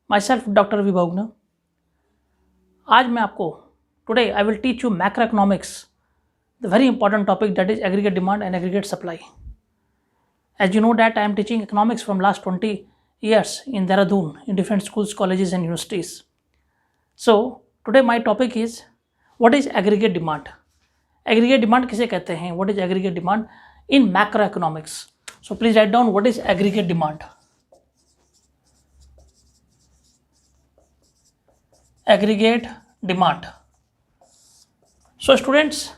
myself Dr. Vibhavna. आज मैं आपको today I will teach you macroeconomics, the very important topic that is aggregate demand and aggregate supply. As you know that I am teaching economics from last 20 years in Dehradun in different schools, colleges and universities. So today my topic is what is aggregate demand. Aggregate demand किसे कहते हैं? What is aggregate demand in macroeconomics? So please write down what is aggregate demand. Aggregate demand. So students,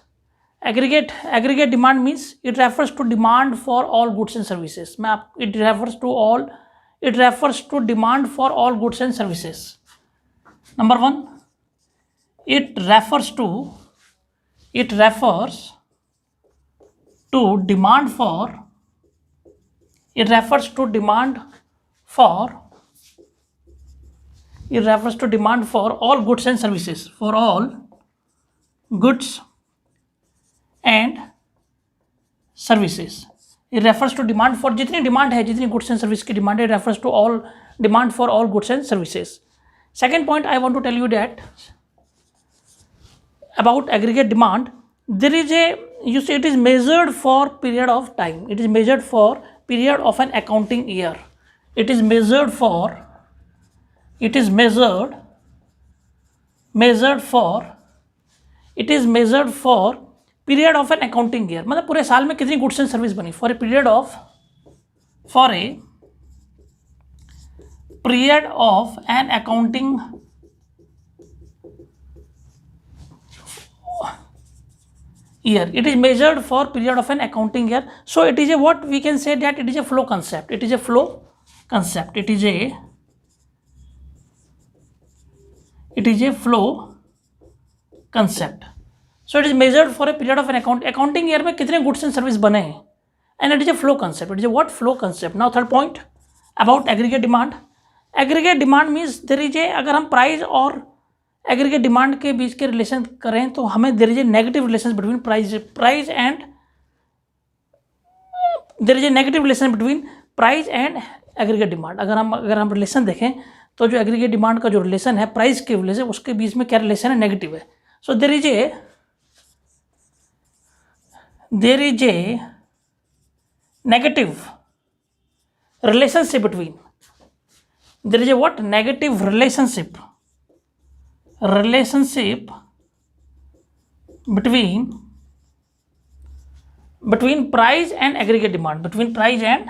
aggregate demand means it refers to demand for all goods and services. It refers to demand for all goods and services. Number one, it refers to demand for all goods and services, for all goods and services. It refers to demand for जितनी demand है, जितनी goods and service की demand है, it refers to all demand for all goods and services. Second point I want to tell you that about aggregate demand, there is it is measured for period of time. It is measured for period of an accounting year. It is measured for period of an accounting year. मतलब पूरे साल में कितनी goods and service बनी, for a period of an accounting year. It is measured for period of an accounting year. So it is what we can say that it is a flow concept. It is a flow concept. It is a flow concept. So it is measured for a period of an accounting year में कितने goods and service बने हैं, and it is a flow concept. It is a what? Flow concept. Now third point about aggregate demand. Aggregate demand means there is अगर हम price और aggregate demand के बीच के relation करें तो हमें there is a negative relation between price and aggregate demand. अगर हम रिलेशन देखें तो जो एग्रीगेट डिमांड का जो रिलेशन है प्राइस के रिलेशन, उसके बीच में क्या रिलेशन है? नेगेटिव है. So there is a negative relationship between, there is a what? Negative relationship between price and aggregate demand, price and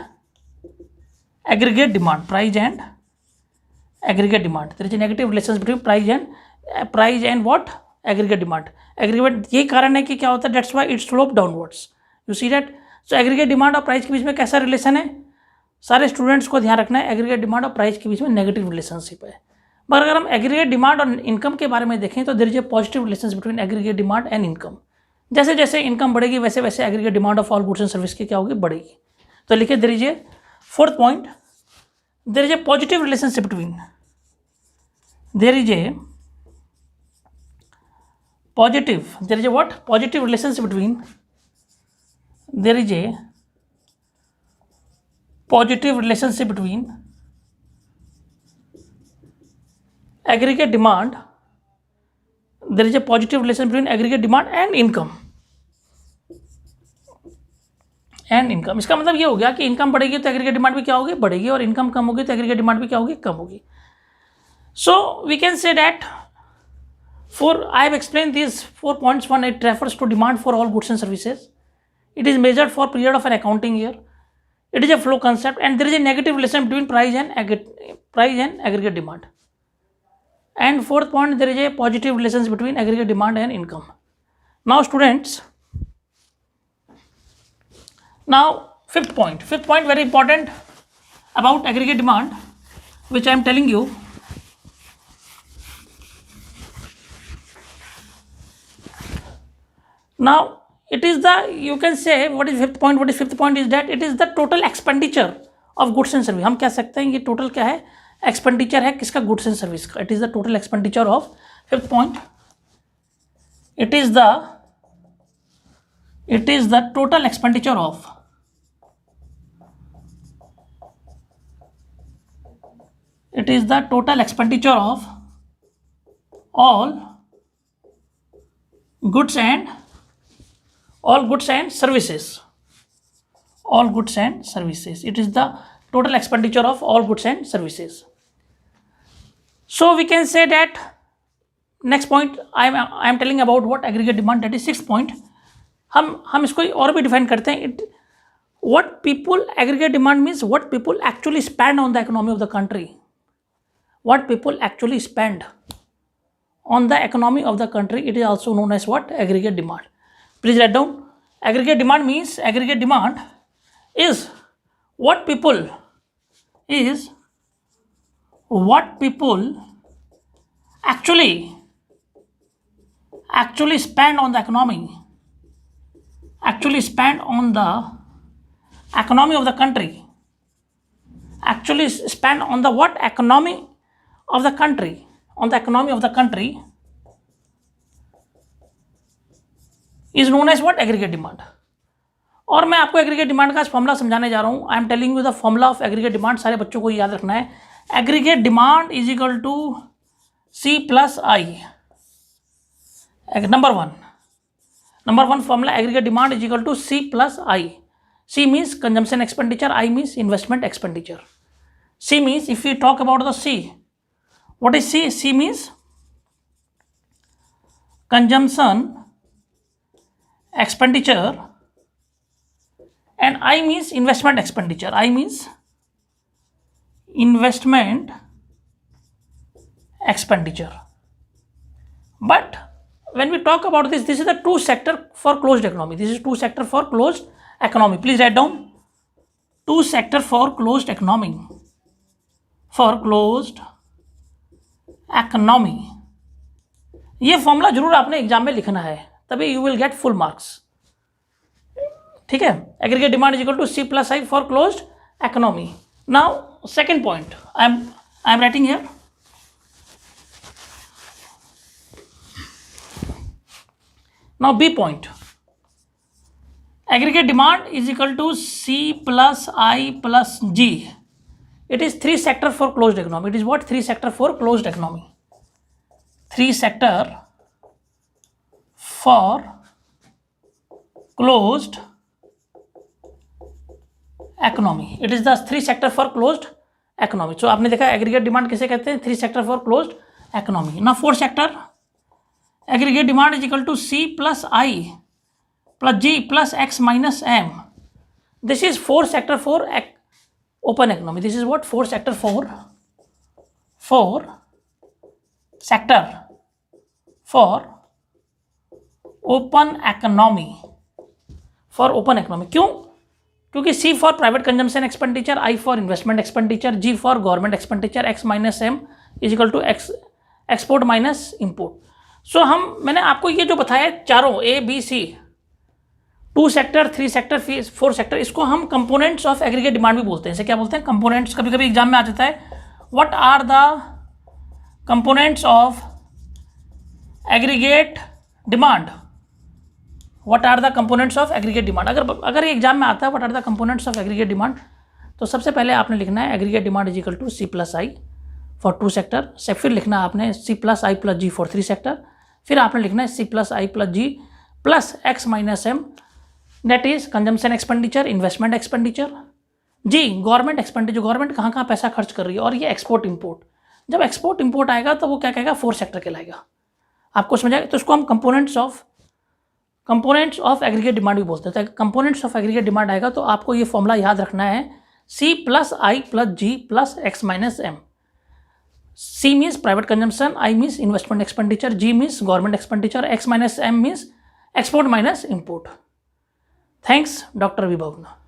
aggregate demand. There is a negative relations between price and what? Aggregate demand. Aggregate यही कारण है कि क्या होता है, that's why it slope downwards. You see that? So aggregate demand और price के बीच में कैसा रिलेशन है? सारे स्टूडेंट्स को ध्यान रखना है, एग्रीगेट डिमांड और प्राइस के बीच में नेगेटिव रिलेशनशिप है. मगर अगर हम एग्रीगेट डिमांड और इनकम के बारे में देखें तो there is a positive relation between aggregate demand and income. जैसे जैसे इनकम बढ़ेगी वैसे वैसे aggregate demand of all goods and service की क्या होगी? बढ़ेगी. तो लिखिए there is a fourth point, there is a positive relationship between, there is a what? Positive relationship between, there is a positive relationship between aggregate demand. There is a positive relation between aggregate demand and income. इसका मतलब ये हो गया कि income बढ़ेगी तो aggregate demand भी क्या होगी? बढ़ेगी, और इनकम कम होगी तो एग्रीगेट डिमांड भी क्या होगी? कम होगी. So we can say that I have explained these 4 points. One, it refers to demand for all goods and services. It is measured for period of an accounting year. It is a flow concept, and there is a negative relation between price and aggregate demand. And fourth point, there is a positive relations between aggregate demand and income. Now students, fifth point very important about aggregate demand, which I am telling you. Now it is you can say what is fifth point is that it is the total expenditure of goods and service. हम कह सकते हैं ये total क्या है? Expenditure है किसका? Goods and service का. It is the total expenditure of, fifth point, it is the total expenditure of It is the total expenditure of all goods and services. All goods and services. It is the total expenditure of all goods and services. So we can say that next point I am telling about what aggregate demand, that is 6th point. हम इसको और भी define करते हैं. It what people aggregate demand means what people actually spend on the economy of the country. What people actually spend on the economy of the country, it is also known as what? Aggregate demand. Please write down. Aggregate demand means aggregate demand is what people actually spend on the economy. Actually spend on the economy of the country. Actually spend on the what? Economy of the country. On the economy of the country is known as what? Aggregate demand. और मैं आपको aggregate demand का formula समझाने जा रहा हूँ. I am telling you the formula of aggregate demand. सारे बच्चों को याद रखना है. Aggregate demand is equal to C plus I. Number one formula, aggregate demand is equal to C plus I. C means consumption expenditure, I means investment expenditure. C means, if we talk about the C, what is C? C means consumption expenditure and I means investment expenditure. I means investment expenditure. But when we talk about this is the two sector for closed economy. This is two sector for closed economy. Please write down. Two sector for closed economy. For closed economy. ये formula जरूर आपने exam में लिखना है, तभी you will get full marks. ठीक है. Aggregate demand is equal to C plus I for closed economy. Now second point I am writing here. Now B point. Aggregate demand is equal to C plus I plus G. It is three sector for closed economy. It is what? Three sector for closed economy. Three sector for closed economy. It is the three sector for closed economy. So आपने देखा aggregate demand किसे कहते हैं? Three sector for closed economy. Now fourth sector, aggregate demand is equal to C plus I plus G plus X minus M. This is fourth sector for open economy. This is what? Fourth sector for open economy. For open economy. क्यों? क्योंकि C for private consumption expenditure, I for investment expenditure, G for government expenditure, X minus M is equal to X export minus import. So मैंने आपको ये जो बताया चारों A B C, 2 sector, 3 sector, 4 sector, इसको हम कंपोनेंट्स ऑफ एग्रीगेट डिमांड भी बोलते हैं. इसे क्या बोलते हैं? कंपोनेंट्स. कभी कभी एग्जाम में आ जाता है, what are the components of aggregate demand. What are the components of aggregate demand. अगर ये एग्जाम में आता है what are the components of aggregate demand, तो सबसे पहले आपने लिखना है aggregate demand is equal to C plus I for 2 sector. से फिर लिखना है आपने C plus I plus G for 3 sector. फिर आपने लिखना है C plus I plus G plus X minus M, that is consumption expenditure, investment expenditure. G government expenditure, government कहाँ कहाँ पैसा खर्च कर रही है. और ये एक्सपोर्ट इंपोर्ट. जब एक्सपोर्ट इंपोर्ट आएगा तो वो क्या कहेगा? 4 सेक्टर कहलाएगा. आपको समझ आएगा. तो इसको हम कंपोनेंट्स ऑफ एग्रीगेट डिमांड भी बोलते हैं. कंपोनेंट्स ऑफ एग्रीगेट डिमांड आएगा तो आपको ये फॉर्मूला याद रखना है, C plus I plus G plus X minus M. C means private consumption, I means investment expenditure, G means government expenditure, X minus M means export minus import. Thanks, doctor विभवना.